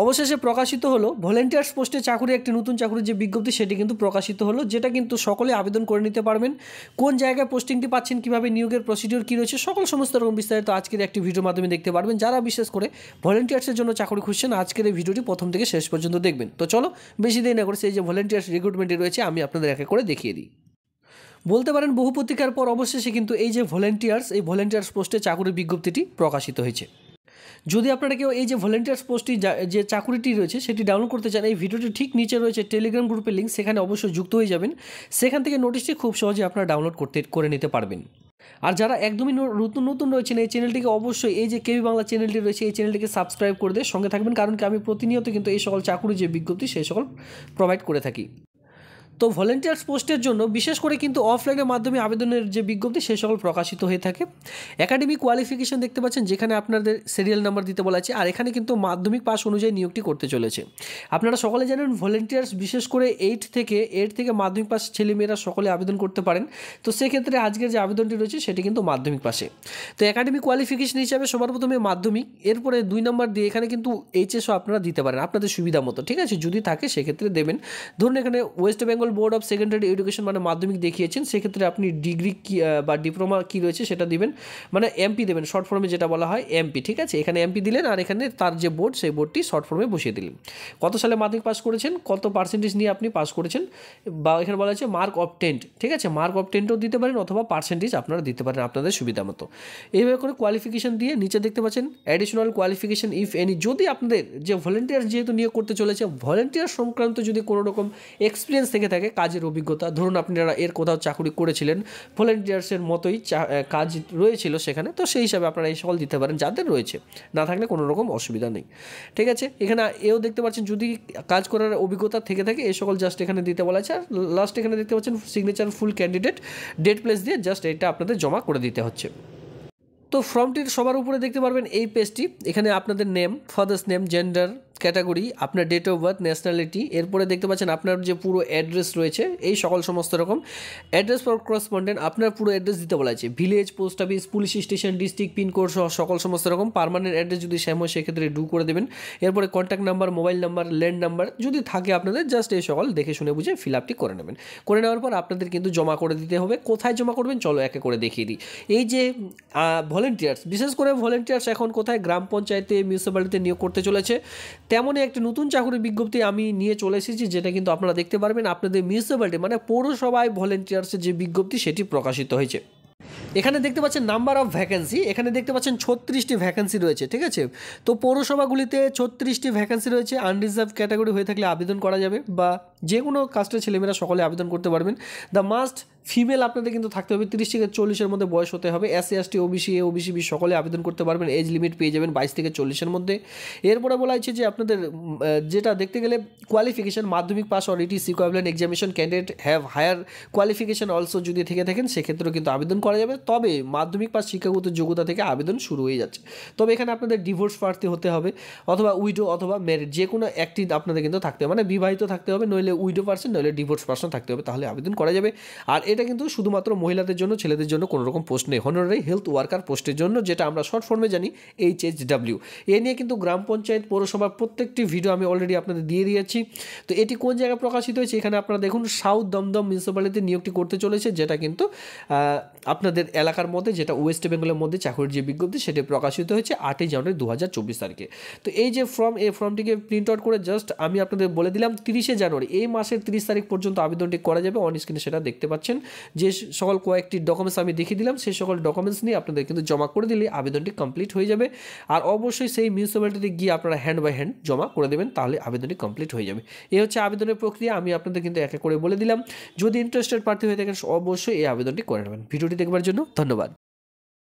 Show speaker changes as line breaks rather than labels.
অবশেষে প্রকাশিত হলো ভলেন্টিয়ার্স পোস্টে চাকরি, একটি নতুন চাকরির যে বিজ্ঞপ্তি সেটি কিন্তু প্রকাশিত হলো, যেটা কিন্তু সকলে আবেদন করে নিতে পারবেন। কোন জায়গায় পোস্টিংটি পাচ্ছেন, কীভাবে নিয়োগের প্রসিডিওর কী রয়েছে, সমস্ত রকম বিস্তারিত আজকের একটি ভিডিওর মাধ্যমে দেখতে পারবেন। যারা বিশেষ করে ভলেন্টিয়ার্সের জন্য চাকরি খুঁজছেন, আজকের এই ভিডিওটি প্রথম থেকে শেষ পর্যন্ত দেখবেন। তো চলো বেশি দেরি না করে সেই যে ভলেন্টিয়ার্স রিক্রুটমেন্টে রয়েছে আমি আপনাদের একে করে দেখিয়ে দিই। বলতে পারেন বহু প্রতীক্ষার পর অবশেষে কিন্তু এই যে ভলেন্টিয়ার্স পোস্টে চাকরির বিজ্ঞপ্তিটি প্রকাশিত হয়েছে। যদি আপনারা কেউ এই যে ভলেন্টিয়ার্স পোস্টটি যে চাকরিটি রয়েছে সেটি ডাউনলোড করতে চান, এই ভিডিওটি ঠিক নিচে রয়েছে টেলিগ্রাম গ্রুপের লিঙ্ক, সেখানে অবশ্যই যুক্ত হয়ে যাবেন। সেখান থেকে নোটিশটি খুব সহজে আপনারা ডাউনলোড করে নিতে পারবেন। আর যারা একদমই নতুন রয়েছেন, এই চ্যানেলটিকে অবশ্যই এই যে কেবি বাংলা চ্যানেলটি রয়েছে এই চ্যানেলটিকে সাবস্ক্রাইব করে দিয়ে সঙ্গে থাকবেন, কারণ কি আমি প্রতিনিয়ত কিন্তু এই সকল চাকরির যে বিজ্ঞপ্তি সেই সকল প্রোভাইড করে থাকি। তো ভলেন্টিয়ার্স পোস্টের জন্য বিশেষ করে কিন্তু অফলাইনের মাধ্যমে আবেদনের যে বিজ্ঞপ্তি সেই সকল প্রকাশিত হয়ে থাকে। একাডেমিক কোয়ালিফিকেশন দেখতে পাচ্ছেন, যেখানে আপনাদের সিরিয়াল নাম্বার দিতে বলা আছে, আর এখানে কিন্তু মাধ্যমিক পাস অনুযায়ী নিয়োগটি করতে চলেছে। আপনারা সকলে জানেন ভলেন্টিয়ার্স বিশেষ করে এইট থেকে মাধ্যমিক পাস ছেলেমেয়েরা সকলে আবেদন করতে পারেন। তো সেক্ষেত্রে আজকের যে আবেদনটি রয়েছে সেটি কিন্তু মাধ্যমিক পাশে। তো একাডেমিক কোয়ালিফিকেশন হিসাবে সবার প্রথমে মাধ্যমিক, এরপরে 2 নম্বর দিয়ে এখানে কিন্তু এইচএসও আপনারা দিতে পারেন আপনাদের সুবিধা মতো, ঠিক আছে, যদি থাকে সেক্ষেত্রে দেবেন। ধরুন এখানে West Bengal board of secondary education মানে মাধ্যমিক দেখিয়েছেন, সেক্ষেত্রে আপনি ডিগ্রি বা ডিপ্লোমা কী রয়েছে সেটা দিবেন, মানে এমপি দেবেন, শর্ট ফর্মে যেটা বলা হয় এমপি, ঠিক আছে। এখানে এমপি দিলেন আর এখানে তার যে বোর্ড সেই বোর্ডটি শর্ট ফর্মে বসিয়ে দিলেন। কত সালে মাধ্যমিক পাস করেছেন, কত পার্সেন্টেজ নিয়ে আপনি পাস করেছেন, বা এখানে বলা হচ্ছে মার্ক অফ 10, ঠিক আছে, মার্ক অফ 10ও দিতে পারেন অথবা পার্সেন্টেজ আপনারা দিতে পারেন আপনাদের সুবিধা মতো। এইভাবে করে কোয়ালিফিকেশন দিয়ে নিচে দেখতে পাচ্ছেন অ্যাডিশনাল কোয়ালিফিকেশন ইফ এনি, যদি আপনাদের যে ভলেন্টিয়ার যেহেতু নিয়োগ করতে চলেছে, ভলেন্টিয়ার সংক্রান্ত যদি কোনো রকম এক্সপিরিয়েন্স থেকে থাকে, কাজের অভিজ্ঞতা, ধরুন আপনারা এর কোথাও চাকরি করেছিলেন, ভলেন্টিয়ার্সের মতোই কাজ রয়েছিল সেখানে, তো সেই হিসাবে আপনারা এই সকল দিতে পারেন যাদের রয়েছে, না থাকলে কোনো রকম অসুবিধা নেই, ঠিক আছে। এখানে এও দেখতে পাচ্ছেন যদি কাজ করার অভিজ্ঞতা থেকে থাকে এই সকল জাস্ট এখানে দিতে বলা আছে। আর লাস্ট এখানে দেখতে পাচ্ছেন সিগনেচার ফুল ক্যান্ডিডেট ডেট প্লেস দিয়ে জাস্ট এটা আপনাদের জমা করে দিতে হচ্ছে। তো ফর্মটির সবার উপরে দেখতে পারবেন এই পেজটি, এখানে আপনাদের name, father's name, gender, category, আপনার ডেট অফ বার্থ, ন্যাশনালিটি, এরপরে দেখতে পাচ্ছেন আপনার যে পুরো অ্যাড্রেস রয়েছে এই সমস্ত রকম অ্যাড্রেস ফর করসপন্ডেন্ট, আপনার পুরো অ্যাড্রেস দিতে বলা আছে, village, post office, police station, district, pincode সহ সমস্ত রকম। পার্মানেন্ট অ্যাড্রেস যদি সেম হয় সেক্ষেত্রে ডু করে দেবেন। এরপরে contact number, mobile number, land number যদি থাকে আপনাদের জাস্ট এই সকল দেখে শুনে বুঝে ফিল আপটি করে নেবেন। করে নেওয়ার পর আপনাদের কিন্তু জমা করে দিতে হবে। কোথায় জমা করবেন চলো একে করে দেখিয়ে দিই। এই যে ভলেন্টিয়ার্স, বিশেষ করে ভলেন্টিয়ার্স এখন কোথায় গ্রাম পঞ্চায়েতে, মিউনিসিপ্যালিটিতে নিয়োগ করতে চলেছে, তেমনই একটি নতুন চাকরির বিজ্ঞপ্তি আমি নিয়ে চলে এসেছি, যেটা কিন্তু আপনারা দেখতে পারবেন আপনাদের মিউনিসিপ্যালিটি মানে পৌরসভায় ভলেন্টিয়ার্সের যে বিজ্ঞপ্তি সেটি প্রকাশিত হয়েছে। এখানে দেখতে পাচ্ছেন নাম্বার অফ ভ্যাকেন্সি, এখানে দেখতে পাচ্ছেন 36টি ভ্যাকেন্সি রয়েছে, ঠিক আছে। তো পৌরসভাগুলিতে 36টি ভ্যাকেন্সি রয়েছে। আনরিজার্ভ ক্যাটাগরি হয়ে থাকলে আবেদন করা যাবে, বা যে কোনো কাস্টের ছেলেমেয়েরা সকলে আবেদন করতে পারবেন। দ্য মাস্ট ফিমেল আপনাদের কিন্তু থাকতে হবে, 30 থেকে 40-এর মধ্যে বয়স হতে হবে। এসসি, এসটি, ওবিসি, ওবিসিবি সকলে আবেদন করতে পারবেন। এজ লিমিট পেয়ে যাবেন 22 থেকে 40-এর মধ্যে। এরপরে বলা হয়েছে যে আপনাদের যেটা দেখতে গেলে কোয়ালিফিকেশন মাধ্যমিক pass or its equivalent examination candidate have higher qualification also যদি থেকে থাকেন সেক্ষেত্রেও কিন্তু আবেদন করা যাবে। তবে মাধ্যমিক পাস শিক্ষাগত যোগ্যতা থেকে আবেদন শুরু হয়ে যাচ্ছে। তবে এখানে আপনাদের ডিভোর্স প্রার্থী হতে হবে, অথবা উইডো অথবা ম্যারিড, যে কোনো একটি আপনাদের কিন্তু থাকতে হবে, মানে বিবাহিত থাকতে হবে, নইলে উইডো পার্সন, নইলে ডিভোর্স পার্সন থাকতে হবে, তাহলে আবেদন করা যাবে। আর এটা কিন্তু শুধুমাত্র মহিলাদের জন্য, ছেলেদের জন্য কোনো রকম পোস্ট নেই। হনারারি হেলথ ওয়ার্কার পোস্টের জন্য, যেটা আমরা শর্ট ফর্মে জানি HHW, এ নিয়ে কিন্তু গ্রাম পঞ্চায়েত, পৌরসভার প্রত্যেকটি ভিডিও আমি অলরেডি আপনাদের দিয়ে দিয়েছি। তো এটি কোন জায়গায় প্রকাশিত হয়েছে, এখানে আপনারা দেখুন সাউথ দমদম মিউনিসিপ্যালিটিতে নিয়োগটি করতে চলেছে, যেটা কিন্তু আপনাদের এলাকার মধ্যে, যেটা ওয়েস্ট বেঙ্গলের মধ্যে চাকরির যে বিজ্ঞপ্তি সেটি প্রকাশিত হয়েছে 8ই জানুয়ারি 2024 তারিখে। তো এই যে এই ফর্মটিকে প্রিন্ট আউট করে জাস্ট আমি আপনাদের বলে দিলাম 30শে জানুয়ারি, এই মাসের 30 তারিখ পর্যন্ত আবেদনটি করা যাবে। অন স্ক্রিনে সেটা দেখতে পাচ্ছেন, যে সকল কয়েকটি ডকুমেন্টস আমি দেখিয়ে দিলাম, সেই সকল ডকুমেন্টস নিয়ে আপনাদের কিন্তু জমা করে দিলে আবেদনটি কমপ্লিট হয়ে যাবে। আর অবশ্যই সেই মিউনিসিপ্যালিটিতে গিয়ে আপনারা হ্যান্ড বাই হ্যান্ড জমা করে দেবেন, তাহলে আবেদনটি কমপ্লিট হয়ে যাবে। এই হচ্ছে আবেদনের প্রক্রিয়া, আমি আপনাদের কিন্তু একে করে বলে দিলাম। যদি ইন্টারেস্টেড প্রার্থী হয়ে থাকেন অবশ্যই এই আবেদনটি করে নেবেন। ভিডিওটি দেখবার জন্য ধন্যবাদ।